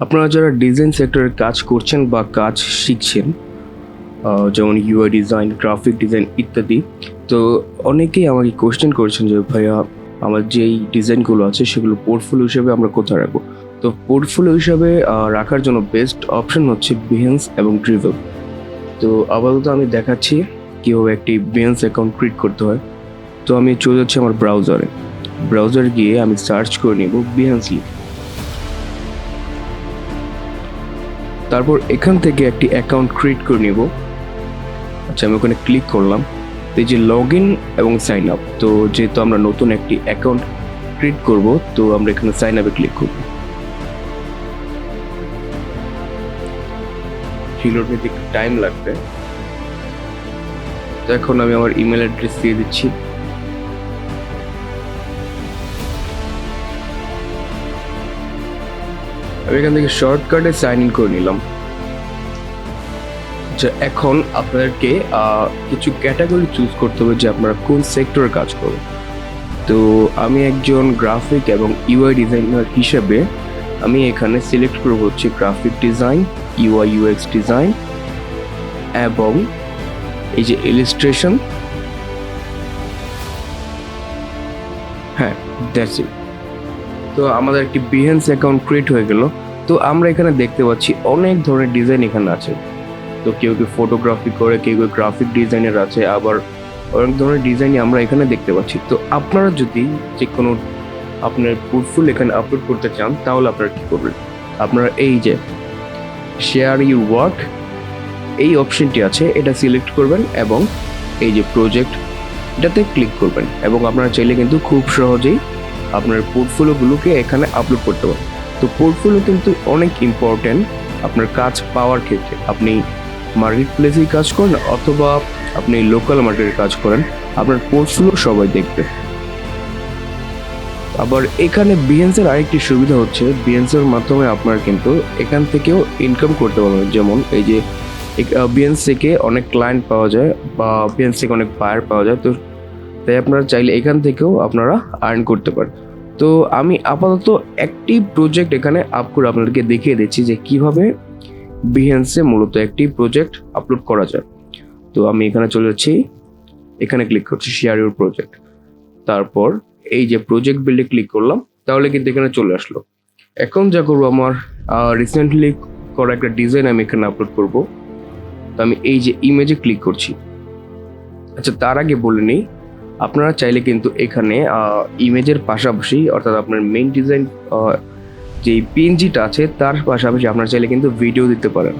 আপনারা যারা ডিজাইন সেক্টরে কাজ করছেন বা কাজ শিখছেন, যেমন ইউআই ডিজাইন, গ্রাফিক ডিজাইন ইত্যাদি, তো অনেকেই আমাকে কোয়েশ্চেন করেছেন যে ভাইয়া আমার যেই ডিজাইনগুলো আছে সেগুলো পোর্টফোলিও হিসেবে আমরা কোথায় রাখবো। তো পোর্টফোলিও হিসাবে রাখার জন্য বেস্ট অপশন হচ্ছে বিহেন্স এবং ড্রিভেল। তো আপাতত আমি দেখাচ্ছি কীভাবে একটি বিহেন্স অ্যাকাউন্ট ক্রিয়েট করতে হয়। তো আমি চলে যাচ্ছি আমার ব্রাউজারে গিয়ে আমি সার্চ করে নেব বিহেন্স লিখে। তারপর এখান থেকে একটি অ্যাকাউন্ট ক্রিয়েট করে নেব। আচ্ছা, আমি ওখানে ক্লিক করলাম। তো এই যে লগ ইন এবং সাইন আপ, তো যেহেতু আমরা নতুন একটি অ্যাকাউন্ট ক্রিয়েট করব, তো আমরা এখানে সাইন আপে ক্লিক করব। রিলোড নিতে একটু টাইম লাগবে। তো এখন আমি আমার ইমেল অ্যাড্রেস দিয়ে দিচ্ছি। আমি এখান থেকে শর্টকাটে সাইন ইন করে নিলাম। আচ্ছা, এখন আপনাদেরকে কিছু ক্যাটাগরি চুজ করতে হবে যে আপনারা কোন সেক্টরে কাজ করবেন। তো আমি একজন গ্রাফিক এবং ইউআই ডিজাইনার হিসেবে আমি এখানে সিলেক্ট করব হচ্ছে graphic design, UI UX design এবং এই যে ইলাস্ট্রেশন। হ্যাঁ, দ্যাটস ইট। তো আমাদের একটি বিহেন্স অ্যাকাউন্ট ক্রিয়েট হয়ে গেল। তো আমরা এখানে দেখতে পাচ্ছি অনেক ধরনের ডিজাইন এখানে আছে। তো কেউ ফটোগ্রাফি করে, কেউ গ্রাফিক ডিজাইনার আছে, আবার অনেক ধরনের ডিজাইনই আমরা এখানে দেখতে পাচ্ছি। তো আপনারা যদি যে কোনো আপনার পোর্টফোলিও এখানে আপলোড করতে চান, তাহলে আপনারা কী করবেন? আপনারা এই যে শেয়ার ইউর ওয়ার্ক এই অপশনটি আছে, এটা সিলেক্ট করবেন এবং এই যে প্রজেক্ট এটাতে ক্লিক করবেন এবং আপনারা চাইলে কিন্তু খুব সহজেই আপনার পোর্টফোলিওগুলোকে এখানে আপলোড করতে পারেন। তো পোর্টফোলিও কিন্তু অনেক ইম্পর্ট্যান্ট আপনার কাজ পাওয়ার ক্ষেত্রে। আপনি মার্কেট প্লেসেই কাজ করেন অথবা আপনি লোকাল মার্কেটে কাজ করেন, আপনার পোর্টফোলিও সবাই দেখবে। আবার এখানে বিহেন্সের আরেকটি সুবিধা হচ্ছে, বিহেন্সের মাধ্যমে আপনার কিন্তু এখান থেকেও ইনকাম করতে পারবেন। যেমন এই যে বিহেন্স থেকে অনেক ক্লায়েন্ট পাওয়া যায় বা বিহেন্স থেকে অনেক বায়ার পাওয়া যায়। তো তাই আপনারা চাইলে এখান থেকেও আপনারা আর্ন করতে পারেন। তো আমি আপাতত একটি প্রজেক্ট এখানে আপ করে আপনাদেরকে দেখিয়ে দিচ্ছি যে কিভাবে বিহেন্সে মূলত একটি প্রজেক্ট আপলোড করা যায়। তো আমি এখানে চলে যাচ্ছি, এখানে ক্লিক করছি শেয়ার ইউর প্রজেক্ট। তারপর এই যে প্রজেক্ট বিল্ডে ক্লিক করলাম, তাহলে কিন্তু এখানে চলে আসলো। এখন যা করবো, আমার রিসেন্টলি করা একটা ডিজাইন আমি এখানে আপলোড করব। তো আমি এই যে ইমেজে ক্লিক করছি। আচ্ছা, তার আগে বলে নিই, আপনারা চাইলে কিন্তু এখানে ইমেজের পাশাপাশি, অর্থাৎ আপনার মেইন ডিজাইন যে পিএনজিটা আছে তার পাশাপাশি আপনারা চাইলে কিন্তু ভিডিও দিতে পারেন।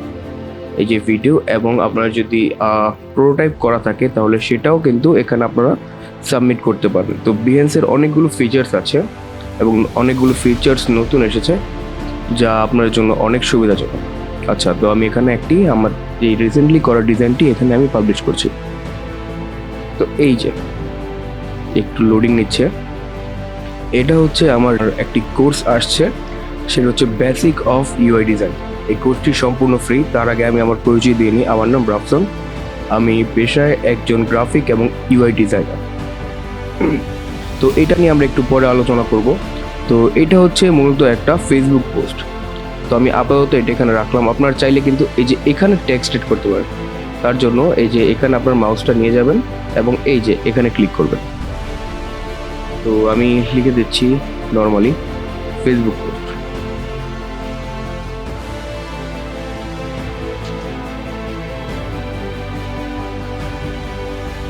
এই যে ভিডিও, এবং আপনার যদি প্রোটোটাইপ করা থাকে তাহলে সেটাও কিন্তু এখানে আপনারা সাবমিট করতে পারবেন। তো বিহেন্সের অনেকগুলো ফিচার্স আছে এবং অনেকগুলো ফিচার্স নতুন এসেছে যা আপনার জন্য অনেক সুবিধাজনক। আচ্ছা, তো আমি এখানে একটি আমার এই রিসেন্টলি করা ডিজাইনটি এখানে আমি পাবলিশ করছি। তো এই যে একটু লোডিং নিচ্ছে, এটা হচ্ছে আমার একটি কোর্স আসছে, সেটা হচ্ছে বেসিক অফ ইউআই ডিজাইন। এই কোর্সটি সম্পূর্ণ ফ্রি। তার আগে আমি আমার পরিচয় দিয়ে নিই। আমার নাম রাফসান, আমি পেশায় একজন গ্রাফিক এবং ইউআই ডিজাইনার। তো এটা নিয়ে আমরা একটু পরে আলোচনা করব। তো এটা হচ্ছে মূলত একটা ফেসবুক পোস্ট। তো আমি আপাতত এটা এখানে রাখলাম। আপনারা চাইলে কিন্তু এই যে এখানে টেক্সট এড করতে পারেন। তার জন্য এই যে এখানে আপনার মাউসটা নিয়ে যাবেন এবং এই যে এখানে ক্লিক করবেন। তো আমি লিখে দিচ্ছি নর্মালি ফেসবুক পোস্ট।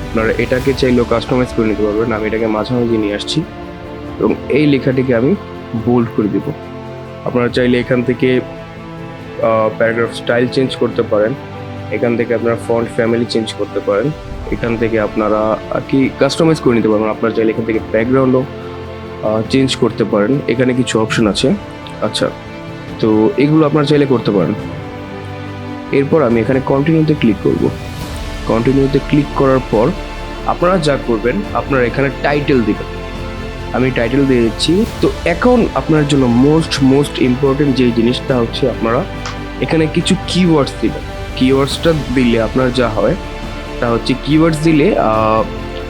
আপনারা এটাকে চাইলেও কাস্টমাইজ করে নিতে পারবেন। আমি এটাকে মাঝামাঝি নিয়ে আসছি এবং এই লেখাটিকে আমি বোল্ড করে দেব। আপনারা চাইলে এখান থেকে প্যারাগ্রাফ স্টাইল চেঞ্জ করতে পারেন, এখান থেকে আপনারা ফন্ট ফ্যামিলি চেঞ্জ করতে পারেন, এখান থেকে আপনারা কি কাস্টমাইজ করে নিতে পারবেন। আপনারা চাইলে এখান থেকে ব্যাকগ্রাউন্ডও চেঞ্জ করতে পারেন। এখানে কিছু অপশন আছে। আচ্ছা, তো এগুলো আপনারা চাইলে করতে পারেন। এরপর আমি এখানে কন্টিনিউতে ক্লিক করব। কন্টিনিউতে ক্লিক করার পর আপনারা যা করবেন, আপনারা এখানে টাইটেল দিবেন। আমি টাইটেল দিয়ে দিচ্ছি। তো এখন আপনার জন্য মোস্ট ইম্পর্টেন্ট যেই জিনিসটা হচ্ছে, আপনারা এখানে কিছু কিওয়ার্ডস দিবেন। কিওয়ার্ডসটা দিলে আপনার যা হয় তা হচ্ছে, কিওয়ার্ডস দিলে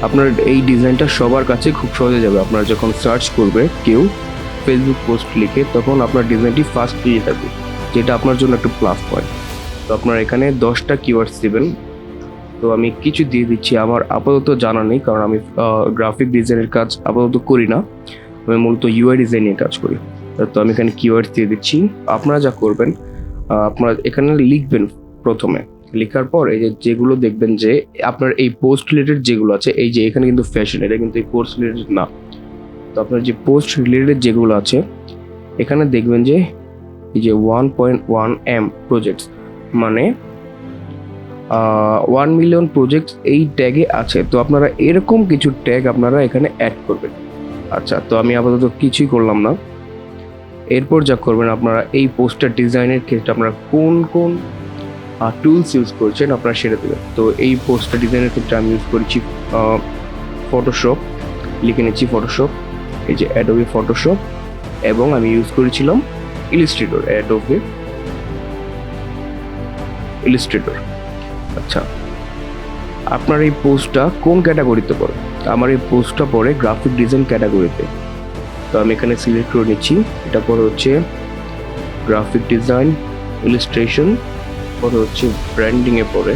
আপনার এই ডিজাইনটা সবার কাছে খুব সহজে যাবে। আপনারা যখন সার্চ করবে কেউ, ফেসবুক পোস্ট লিখে, তখন আপনার ডিজাইনটি ফার্স্ট পেয়ে থাকবে, যেটা আপনার জন্য একটা প্লাস পয়েন্ট। তো আপনার এখানে 10টা কিওয়ার্ডস দেবেন। তো আমি কিছু দিয়ে দিচ্ছি, আমার আপাতত জানা নেই, কারণ আমি গ্রাফিক ডিজাইনের কাজ আপাতত করি না, আমি মূলত ইউআই ডিজাইন নিয়ে কাজ করি। তো আমি এখানে কিওয়ার্ডস দিয়ে দিচ্ছি। আপনারা যা করবেন, আপনারা এখানে লিখবেন। প্রথমে লেখার পর এই যেগুলো দেখবেন যে আপনার এই পোস্ট রিলেটেড যেগুলো আছে, এই যে এখানে কিন্তু ফ্যাশন, এটা কিন্তু এই পোস্ট রিলেটেড না। তো আপনার যে পোস্ট রিলেটেড যেগুলো আছে এখানে দেখবেন যে এই যে 1.1M প্রজেক্টস, মানে 1 মিলিয়ন প্রজেক্ট এই ট্যাগে আছে। তো আপনারা এরকম কিছু ট্যাগ আপনারা এখানে অ্যাড করবেন। আচ্ছা, তো আমি আপাতত কিছুই করলাম না। এরপর যা করবেন, আপনারা এই পোস্টার ডিজাইনের ক্ষেত্রে আপনারা কোন কোন টুলস ইউজ করছেন আপনারা সেটা দেবেন। তো এই পোস্টার ডিজাইনের ক্ষেত্রে আমি ইউজ করেছি ফটোশপ, লিখে নিচ্ছি ফটোশপ, এই যে অ্যাডোবি ফটোশপ, এবং আমি ইউজ করেছিলাম ইলাস্ট্রেটর, অ্যাডোবি ইলাস্ট্রেটর। আচ্ছা, আপনার এই পোস্টটা কোন ক্যাটাগরিতে পড়ে? আমার এই পোস্টটা পড়ে গ্রাফিক ডিজাইন ক্যাটাগরিতে। তো আমি এখানে সিলেক্ট করে নিচ্ছি, এটা পরে হচ্ছে গ্রাফিক ডিজাইন, ইলাস্ট্রেশন, পরে হচ্ছে ব্র্যান্ডিংয়ে পড়ে।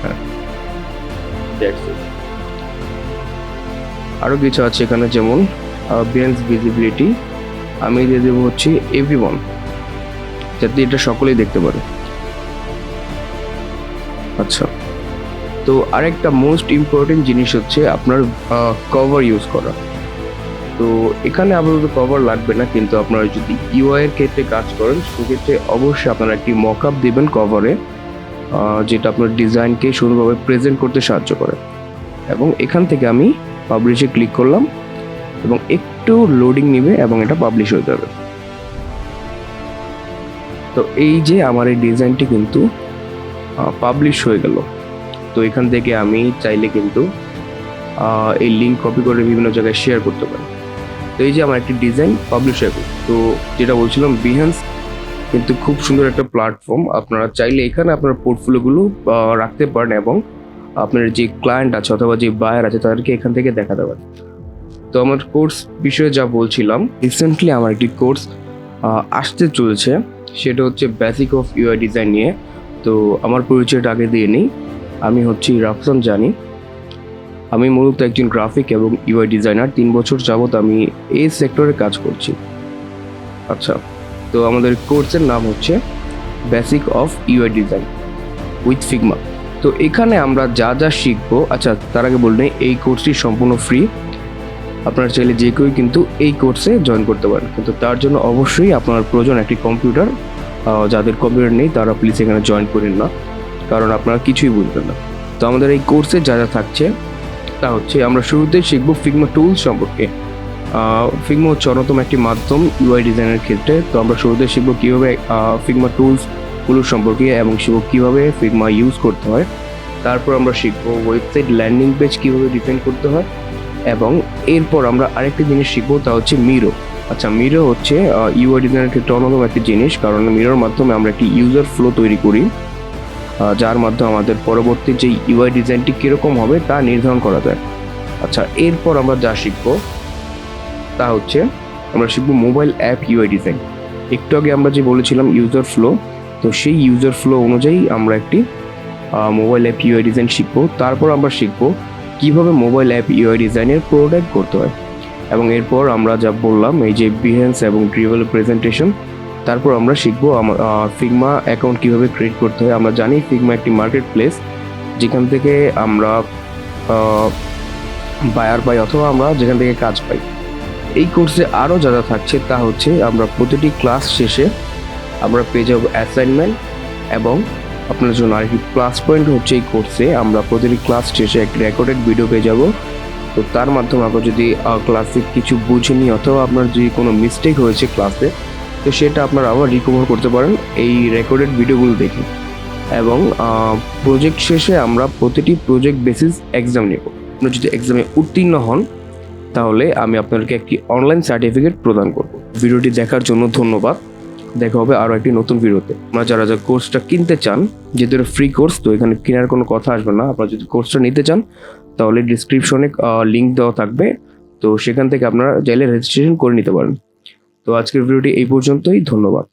হ্যাঁ, দ্যাটস ইট। আরও কিছু আছে এখানে, যেমন বিহেন্স ভিজিবিলিটি, আমি দিয়ে দেবো হচ্ছে এভরিওয়ান, যাতে এটা সকলেই দেখতে পারে। আচ্ছা, তো আরেকটা মোস্ট ইম্পর্টেন্ট জিনিস হচ্ছে আপনার কভার ইউজ করা। তো এখানে আপাতত কভার লাগবে না, কিন্তু আপনারা যদি ইউআই এর ক্ষেত্রে কাজ করেন সেক্ষেত্রে অবশ্যই আপনারা একটি মকআপ দেবেন কভারে, যেটা আপনার ডিজাইনকে সুন্দরভাবে প্রেজেন্ট করতে সাহায্য করে। এবং এখান থেকে আমি পাবলিশে ক্লিক করলাম এবং একটু লোডিং নেবে এবং এটা পাবলিশ হয়ে যাবে। তো এই যে আমার এই ডিজাইনটি কিন্তু পাবলিশ হয়ে গেল। তো এখান থেকে আমি চাইলে কিন্তু এই লিঙ্ক কপি করে বিভিন্ন জায়গায় শেয়ার করতে পারি। তো এই যে আমার একটি ডিজাইন পাবলিশ হয়ে গেল। তো যেটা বলছিলাম, বিহেন্স কিন্তু খুব সুন্দর একটা প্ল্যাটফর্ম। আপনারা চাইলে এখানে আপনার পোর্টফোলিওগুলো রাখতে পারেন এবং আপনার যে ক্লায়েন্ট আছে অথবা যে বায়ার আছে তাদেরকে এখান থেকে দেখাতে পারেন। তো আমার কোর্স বিষয়ে যা বলছিলাম, রিসেন্টলি আমার একটি কোর্স আসতে চলেছে, সেটা হচ্ছে বেসিক অফ ইউআই ডিজাইন নিয়ে। তো আমার পরিচয়টা আগে দিয়ে নিই, আমি হচ্ছি রাফসান জানি। আমি মূলত একজন গ্রাফিক এবং ইউআই ডিজাইনার। 3 বছর যাবত আমি এই সেক্টরে কাজ করছি। আচ্ছা, তো আমাদের কোর্সের নাম হচ্ছে basic of UI design with Figma. তো এখানে আমরা যা যা শিখবো, আচ্ছা তার আগে বললেন এই কোর্সটি সম্পূর্ণ ফ্রি। আপনারা চাইলে যে কেউ কিন্তু এই কোর্সে জয়েন করতে পারেন, কিন্তু তার জন্য অবশ্যই আপনার প্রয়োজন একটি কম্পিউটার। যাদের কম্পিউটার নেই তারা প্লিজ এখানে জয়েন করেন না, কারণ আপনারা কিছুই বুঝবেন না। তো আমাদের এই কোর্সে যা যা থাকছে তা হচ্ছে, আমরা শুরুতেই শিখবো ফিগমা টুলস সম্পর্কে। ফিগমা হচ্ছে অন্যতম একটি মাধ্যম ইউআই ডিজাইনের ক্ষেত্রে। তো আমরা শুরুতে শিখবো কীভাবে ফিগমা টুলসগুলো সম্পর্কে এবং শিখবো কীভাবে ফিগমা ইউজ করতে হয়। তারপর আমরা শিখবো ওয়েবসাইট ল্যান্ডিং পেজ কীভাবে ডিজাইন করতে হয়, এবং এরপর আমরা আরেকটি জিনিস শিখবো, তা হচ্ছে মিরো। আচ্ছা, মিরো হচ্ছে ইউআই ডিজাইনের ক্ষেত্রে অন্যতম একটি জিনিস, কারণ মিরোর মাধ্যমে আমরা একটি ইউজার ফ্লো তৈরি করি, যার মাধ্যমে আমাদের পরবর্তী যে ইউআই ডিজাইনটি কীরকম হবে তা নির্ধারণ করা যায়। আচ্ছা, এরপর আমরা যা শিখবো তা হচ্ছে আমরা শিখবো মোবাইল অ্যাপ ইউআই ডিজাইন। একটু আগে আমরা যে বলেছিলাম ইউজার ফ্লো, তো সেই ইউজার ফ্লো অনুযায়ী আমরা একটি মোবাইল অ্যাপ ইউআই ডিজাইন শিখবো। তারপর আমরা শিখবো কীভাবে মোবাইল অ্যাপ ইউআই ডিজাইনের প্রোডাক্ট করতে হয়, এবং এরপর আমরা যা বললাম এই যে বিহেন্স এবং ড্রিভেল প্রেজেন্টেশন। তারপর আমরা শিখবো ফিগমা অ্যাকাউন্ট কীভাবে ক্রিয়েট করতে হয়। আমরা জানি ফিগমা একটি মার্কেট প্লেস, যেখান থেকে আমরা বায়ার পাই অথবা আমরা যেখান থেকে কাজ পাই। এই কোর্সে আরও যা যা থাকছে তা হচ্ছে, আমরা প্রতিটি ক্লাস শেষে আমরা পেয়ে যাবো অ্যাসাইনমেন্ট, এবং আপনার জন্য আরেকটি প্লাস পয়েন্ট হচ্ছে এই কোর্সে আমরা প্রতিটি ক্লাস শেষে একটি রেকর্ডেড ভিডিও পেয়ে যাব। তো তার মাধ্যমে আপনার যদি ক্লাসে কিছু বুঝেনি অথবা আপনার যদি কোনো মিস্টেক হয়েছে ক্লাসে, তো সেটা আপনারা আবার রিকভার করতে পারেন এই রেকর্ডেড ভিডিওগুলো দেখে। এবং প্রজেক্ট শেষে আমরা প্রতিটি প্রজেক্ট বেসিস এক্সাম নেব। আপনি যদি এক্সামে উত্তীর্ণ হন তাহলে আমি আপনাদেরকে একটি অনলাইন সার্টিফিকেট প্রদান করব। ভিডিওটি দেখার জন্য ধন্যবাদ। দেখা হবে আরও একটি নতুন ভিডিওতে। আপনারা যারা যারা কোর্সটা কিনতে চান, যেহেতু এটা ফ্রি কোর্স, তো এখানে কেনার কোনো কথা আসবে না। আপনারা যদি কোর্সটা নিতে চান তাহলে ডিসক্রিপশনে লিঙ্ক দেওয়া থাকবে, তো সেখান থেকে আপনারা চাইলে রেজিস্ট্রেশন করে নিতে পারেন। তো আজকের ভিডিওটি এই পর্যন্তই, ধন্যবাদ।